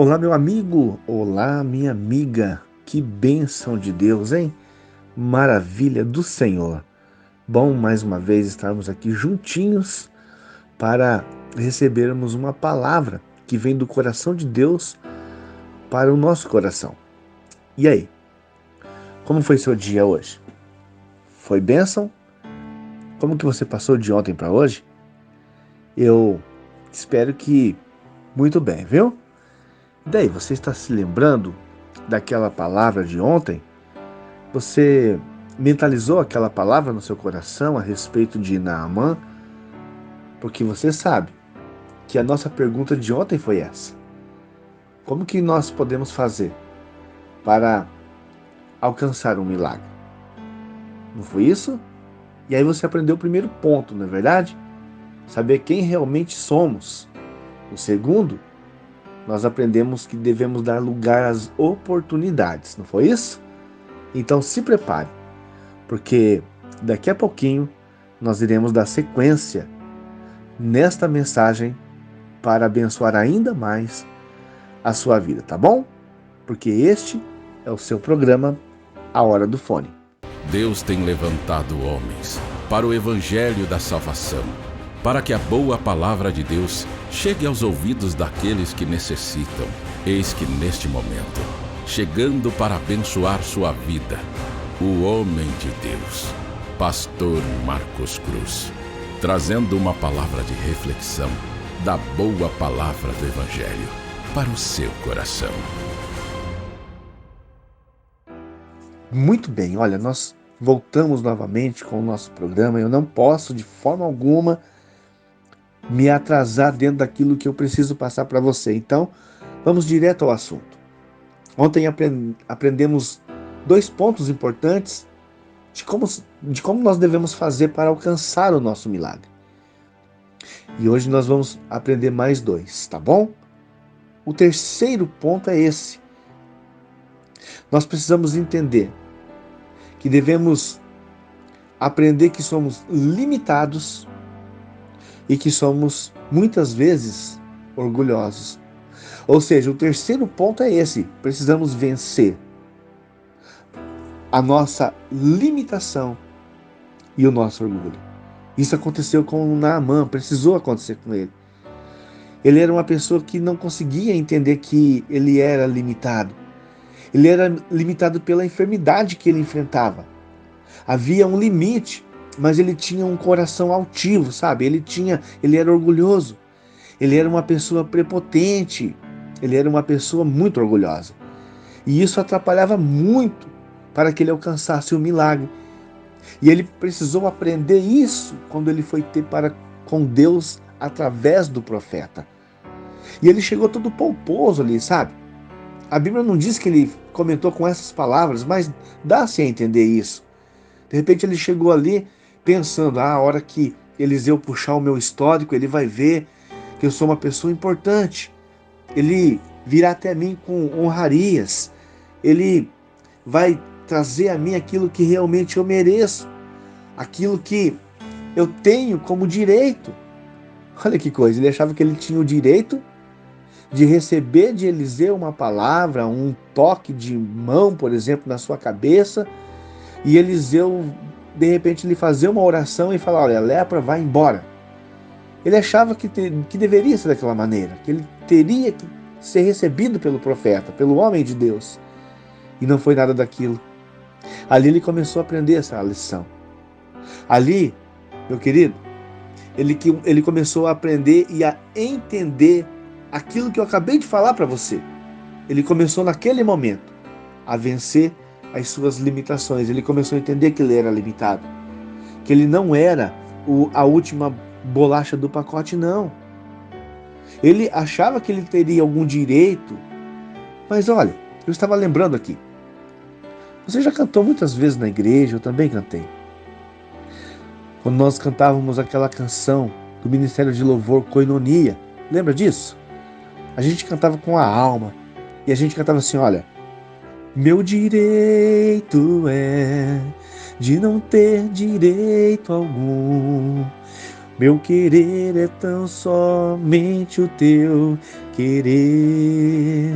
Olá, meu amigo! Olá, minha amiga! Que bênção de Deus, hein? Maravilha do Senhor! Bom, mais uma vez estarmos aqui juntinhos para recebermos uma palavra que vem do coração de Deus para o nosso coração. E aí? Como foi seu dia hoje? Foi bênção? Como que você passou de ontem para hoje? Eu espero que muito bem, viu? E daí, você está se lembrando daquela palavra de ontem? Você mentalizou aquela palavra no seu coração a respeito de Naamã? Porque você sabe que a nossa pergunta de ontem foi essa. Como que nós podemos fazer para alcançar um milagre? Não foi isso? E aí você aprendeu o primeiro ponto, não é verdade? Saber quem realmente somos. O segundo, nós aprendemos que devemos dar lugar às oportunidades, não foi isso? Então se prepare, porque daqui a pouquinho nós iremos dar sequência nesta mensagem para abençoar ainda mais a sua vida, tá bom? Porque este é o seu programa, A Hora do Fone. Deus tem levantado homens para o evangelho da salvação, para que a boa palavra de Deus chegue aos ouvidos daqueles que necessitam. Eis que neste momento, chegando para abençoar sua vida, o homem de Deus, Pastor Marcos Cruz, trazendo uma palavra de reflexão da boa palavra do evangelho para o seu coração. Muito bem, olha, nós voltamos novamente com o nosso programa. Eu não posso de forma alguma me atrasar dentro daquilo que eu preciso passar para você. Então, vamos direto ao assunto. Ontem aprendemos 2 pontos importantes de como nós devemos fazer para alcançar o nosso milagre. E hoje nós vamos aprender mais 2, tá bom? O terceiro ponto é esse. Nós precisamos entender que devemos aprender que somos limitados e que somos, muitas vezes, orgulhosos. Ou seja, o terceiro ponto é esse. Precisamos vencer a nossa limitação e o nosso orgulho. Isso aconteceu com Naamã, precisou acontecer com ele. Ele era uma pessoa que não conseguia entender que ele era limitado. Ele era limitado pela enfermidade que ele enfrentava. Havia um limite, mas ele tinha um coração altivo, sabe? Ele era orgulhoso. Ele era uma pessoa prepotente. Ele era uma pessoa muito orgulhosa. E isso atrapalhava muito para que ele alcançasse o milagre. E ele precisou aprender isso quando ele foi ter para com Deus através do profeta. E ele chegou todo pomposo ali, sabe? A Bíblia não diz que ele comentou com essas palavras, mas dá-se a entender isso. De repente ele chegou ali pensando, a hora que Eliseu puxar o meu histórico, ele vai ver que eu sou uma pessoa importante. Ele virá até mim com honrarias. Ele vai trazer a mim aquilo que realmente eu mereço. Aquilo que eu tenho como direito. Olha que coisa, ele achava que ele tinha o direito de receber de Eliseu uma palavra, um toque de mão, por exemplo, na sua cabeça, e Eliseu, de repente, lhe fazer uma oração e falar, olha, a lepra vai embora. Ele achava que deveria ser daquela maneira, que ele teria que ser recebido pelo profeta, pelo homem de Deus. E não foi nada daquilo. Ali ele começou a aprender essa lição. Ali, meu querido, ele começou a aprender e a entender aquilo que eu acabei de falar para você. Ele começou naquele momento a vencer as suas limitações. Ele começou a entender que ele era limitado, que ele não era a última bolacha do pacote, não. Ele achava que ele teria algum direito, mas olha, eu estava lembrando aqui. Você já cantou muitas vezes na igreja, eu também cantei. Quando nós cantávamos aquela canção do Ministério de Louvor, Koinonia, lembra disso? A gente cantava com a alma e a gente cantava assim, olha, meu direito é de não ter direito algum, meu querer é tão somente o teu querer.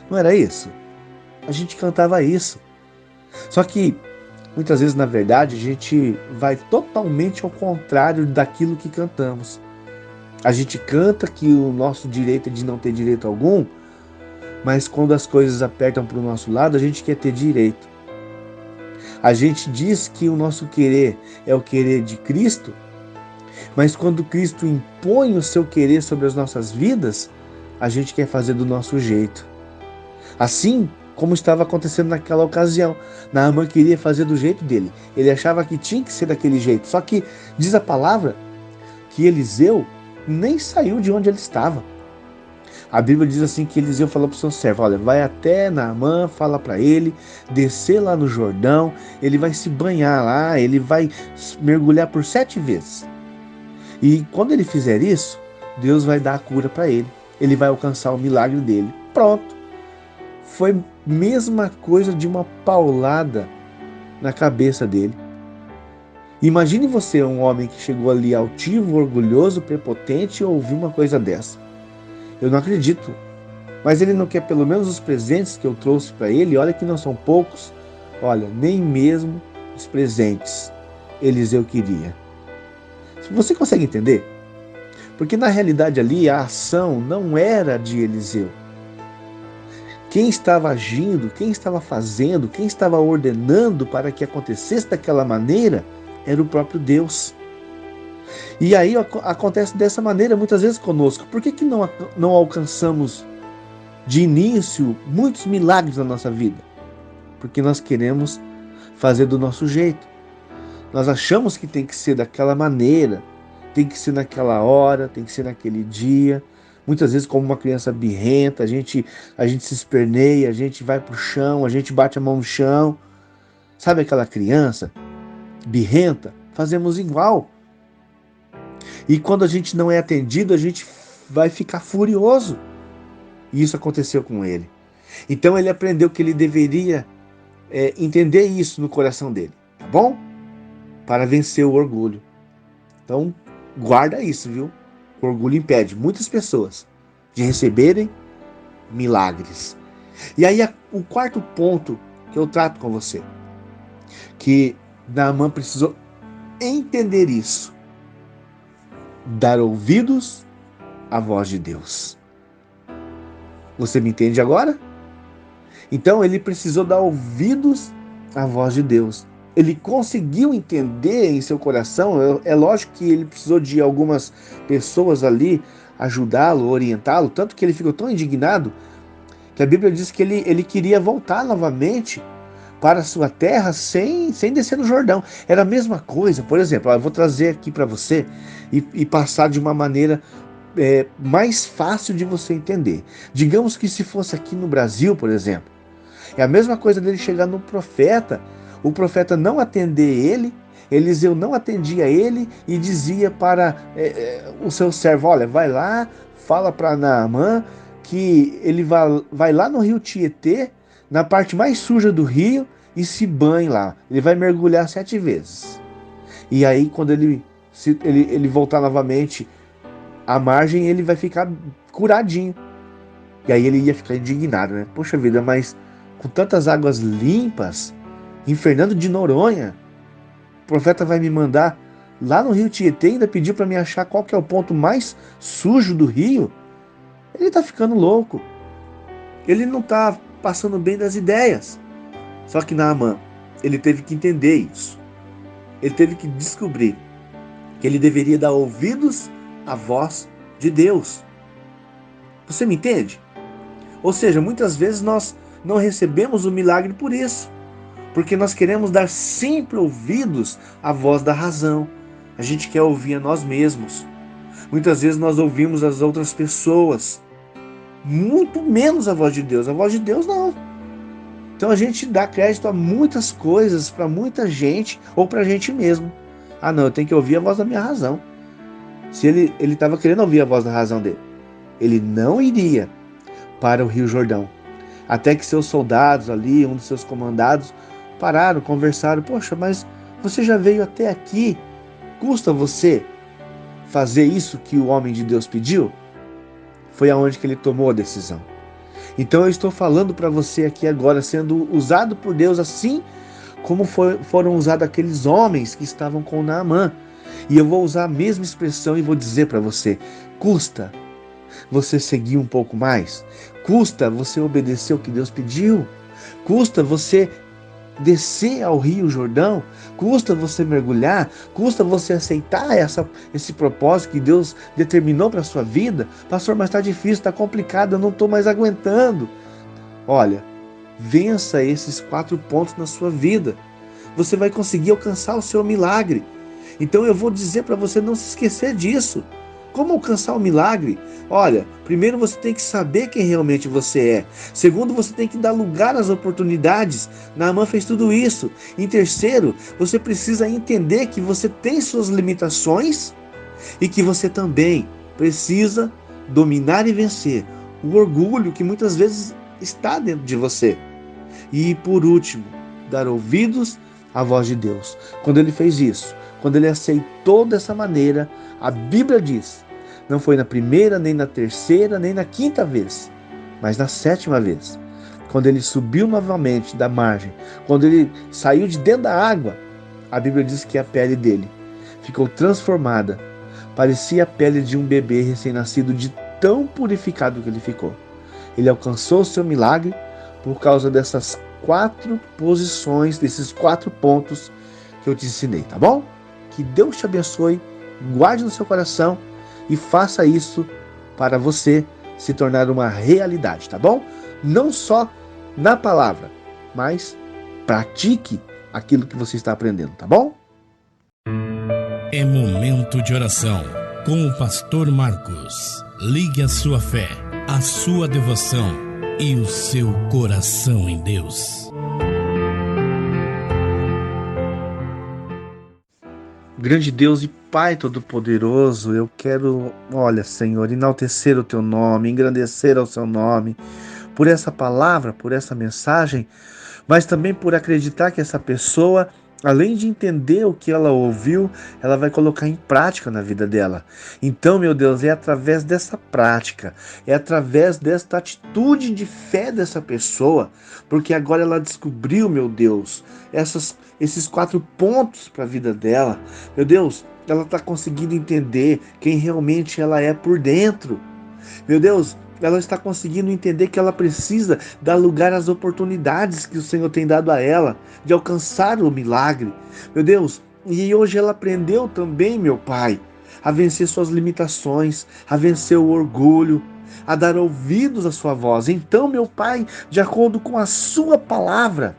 Não era isso? A gente cantava isso. Só que muitas vezes, na verdade, a gente vai totalmente ao contrário daquilo que cantamos. A gente canta que o nosso direito é de não ter direito algum, mas quando as coisas apertam para o nosso lado, a gente quer ter direito. A gente diz que o nosso querer é o querer de Cristo, mas quando Cristo impõe o seu querer sobre as nossas vidas, a gente quer fazer do nosso jeito. Assim como estava acontecendo naquela ocasião. Naamã queria fazer do jeito dele. Ele achava que tinha que ser daquele jeito. Só que diz a palavra que Eliseu nem saiu de onde ele estava. A Bíblia diz assim que Eliseu falou para o seu servo, olha, vai até Naamã, fala para ele, descer lá no Jordão, ele vai se banhar lá, ele vai mergulhar por 7 vezes. E quando ele fizer isso, Deus vai dar a cura para ele. Ele vai alcançar o milagre dele. Pronto. Foi a mesma coisa de uma paulada na cabeça dele. Imagine você, um homem que chegou ali altivo, orgulhoso, prepotente, e ouvir uma coisa dessa. Eu não acredito. Mas ele não quer pelo menos os presentes que eu trouxe para ele? Olha que não são poucos. Olha, nem mesmo os presentes Eliseu queria. Você consegue entender? Porque na realidade ali a ação não era de Eliseu. Quem estava agindo, quem estava fazendo, quem estava ordenando para que acontecesse daquela maneira era o próprio Deus. E aí acontece dessa maneira muitas vezes conosco. Por que não alcançamos de início muitos milagres na nossa vida? Porque nós queremos fazer do nosso jeito. Nós achamos que tem que ser daquela maneira, tem que ser naquela hora, tem que ser naquele dia. Muitas vezes, como uma criança birrenta, a gente se esperneia, a gente vai pro chão, a gente bate a mão no chão. Sabe aquela criança birrenta? Fazemos igual. E quando a gente não é atendido, a gente vai ficar furioso. E isso aconteceu com ele. Então ele aprendeu que ele deveria entender isso no coração dele, tá bom? Para vencer o orgulho. Então, guarda isso, viu? O orgulho impede muitas pessoas de receberem milagres. E aí, o quarto ponto que eu trato com você, que Naamã precisou entender isso, dar ouvidos à voz de Deus. Você me entende agora? Então, ele precisou dar ouvidos à voz de Deus. Ele conseguiu entender em seu coração, é lógico que ele precisou de algumas pessoas ali ajudá-lo, orientá-lo, tanto que ele ficou tão indignado que a Bíblia diz que ele queria voltar novamente para a sua terra sem descer no Jordão. Era a mesma coisa, por exemplo, eu vou trazer aqui para você e passar de uma maneira mais fácil de você entender. Digamos que se fosse aqui no Brasil, por exemplo, é a mesma coisa dele chegar no profeta, o profeta não atender ele, Eliseu não atendia ele e dizia para o seu servo, olha, vai lá, fala para Naamã que ele vai lá no rio Tietê, na parte mais suja do rio, e se banhe lá. Ele vai mergulhar 7 vezes. E aí, quando ele voltar novamente à margem, ele vai ficar curadinho. E aí ele ia ficar indignado, né? Poxa vida, mas com tantas águas limpas, em Fernando de Noronha, o profeta vai me mandar lá no rio Tietê, ainda pediu para me achar qual que é o ponto mais sujo do rio? Ele está ficando louco. Ele não está passando bem das ideias. Só que Naamã, ele teve que entender isso. Ele teve que descobrir que ele deveria dar ouvidos à voz de Deus. Você me entende? Ou seja, muitas vezes nós não recebemos o milagre por isso. Porque nós queremos dar sempre ouvidos à voz da razão. A gente quer ouvir a nós mesmos. Muitas vezes nós ouvimos as outras pessoas. Muito menos a voz de Deus. A voz de Deus não. Então a gente dá crédito a muitas coisas, para muita gente, ou para a gente mesmo. Ah não, eu tenho que ouvir a voz da minha razão. Se ele estava querendo ouvir a voz da razão dele, ele não iria para o Rio Jordão. Até que seus soldados ali, um dos seus comandados, pararam, conversaram. Poxa, mas você já veio até aqui. Custa você fazer isso que o homem de Deus pediu? Foi aonde que ele tomou a decisão. Então eu estou falando para você aqui agora, sendo usado por Deus assim como foram usados aqueles homens que estavam com Naamã. E eu vou usar a mesma expressão e vou dizer para você: custa você seguir um pouco mais? Custa você obedecer o que Deus pediu? Custa você descer ao Rio Jordão? Custa você mergulhar? Custa você aceitar esse propósito que Deus determinou para a sua vida? Pastor, mas está difícil, está complicado, eu não estou mais aguentando. Olha, vença esses 4 pontos na sua vida. Você vai conseguir alcançar o seu milagre. Então eu vou dizer para você não se esquecer disso. Como alcançar o milagre? Olha, primeiro você tem que saber quem realmente você é. Segundo, você tem que dar lugar às oportunidades. Naamã fez tudo isso. Em terceiro, você precisa entender que você tem suas limitações e que você também precisa dominar e vencer o orgulho que muitas vezes está dentro de você. E por último, dar ouvidos à voz de Deus. Quando ele fez isso, quando ele aceitou dessa maneira, a Bíblia diz, não foi na primeira, nem na terceira, nem na quinta vez, mas na 7ª vez. Quando ele subiu novamente da margem, quando ele saiu de dentro da água, a Bíblia diz que a pele dele ficou transformada. Parecia a pele de um bebê recém-nascido, de tão purificado que ele ficou. Ele alcançou o seu milagre por causa dessas 4 posições, desses 4 pontos que eu te ensinei, tá bom? Que Deus te abençoe, guarde no seu coração e faça isso para você se tornar uma realidade, tá bom? Não só na palavra, mas pratique aquilo que você está aprendendo, tá bom? É momento de oração com o pastor Marcos. Ligue a sua fé, a sua devoção e o seu coração em Deus. Grande Deus e Pai Todo-Poderoso, eu quero, olha, Senhor, enaltecer o Teu nome, engrandecer ao Seu nome, por essa palavra, por essa mensagem, mas também por acreditar que essa pessoa, além de entender o que ela ouviu, ela vai colocar em prática na vida dela. Então, meu Deus, é através dessa prática, é através desta atitude de fé dessa pessoa, porque agora ela descobriu, meu Deus, esses 4 pontos para a vida dela. Meu Deus, ela está conseguindo entender quem realmente ela é por dentro. Meu Deus, ela está conseguindo entender que ela precisa dar lugar às oportunidades que o Senhor tem dado a ela, de alcançar o milagre. Meu Deus, e hoje ela aprendeu também, meu Pai, a vencer suas limitações, a vencer o orgulho, a dar ouvidos à sua voz. Então, meu Pai, de acordo com a sua palavra,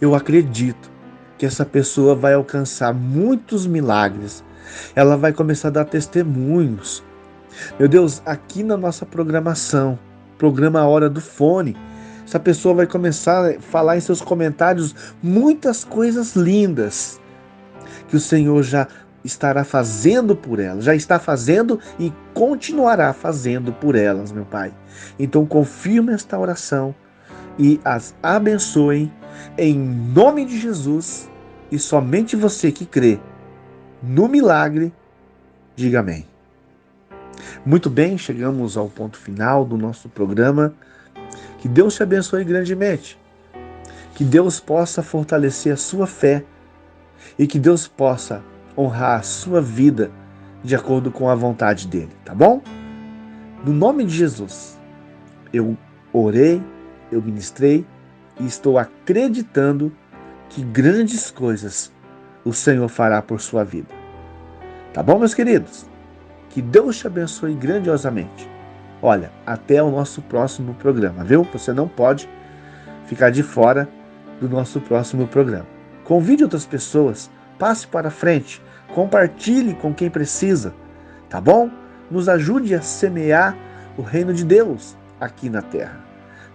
eu acredito que essa pessoa vai alcançar muitos milagres. Ela vai começar a dar testemunhos. Meu Deus, aqui na nossa programação, programa Hora do Fone, essa pessoa vai começar a falar em seus comentários muitas coisas lindas que o Senhor já estará fazendo por elas, já está fazendo e continuará fazendo por elas, meu Pai. Então confirma esta oração e as abençoe em nome de Jesus, e somente você que crê no milagre, diga amém. Muito bem, chegamos ao ponto final do nosso programa. Que Deus te abençoe grandemente. Que Deus possa fortalecer a sua fé e que Deus possa honrar a sua vida de acordo com a vontade dele, tá bom? No nome de Jesus, eu orei, eu ministrei e estou acreditando que grandes coisas o Senhor fará por sua vida. Tá bom, meus queridos? Que Deus te abençoe grandiosamente. Olha, até o nosso próximo programa, viu? Você não pode ficar de fora do nosso próximo programa. Convide outras pessoas, passe para frente, compartilhe com quem precisa, tá bom? Nos ajude a semear o reino de Deus aqui na terra,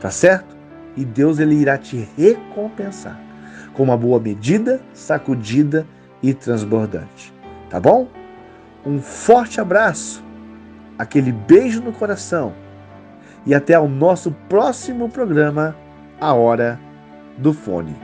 tá certo? E Deus ele irá te recompensar com uma boa medida, sacudida e transbordante, tá bom? Um forte abraço, aquele beijo no coração e até o nosso próximo programa, A Hora do Fone.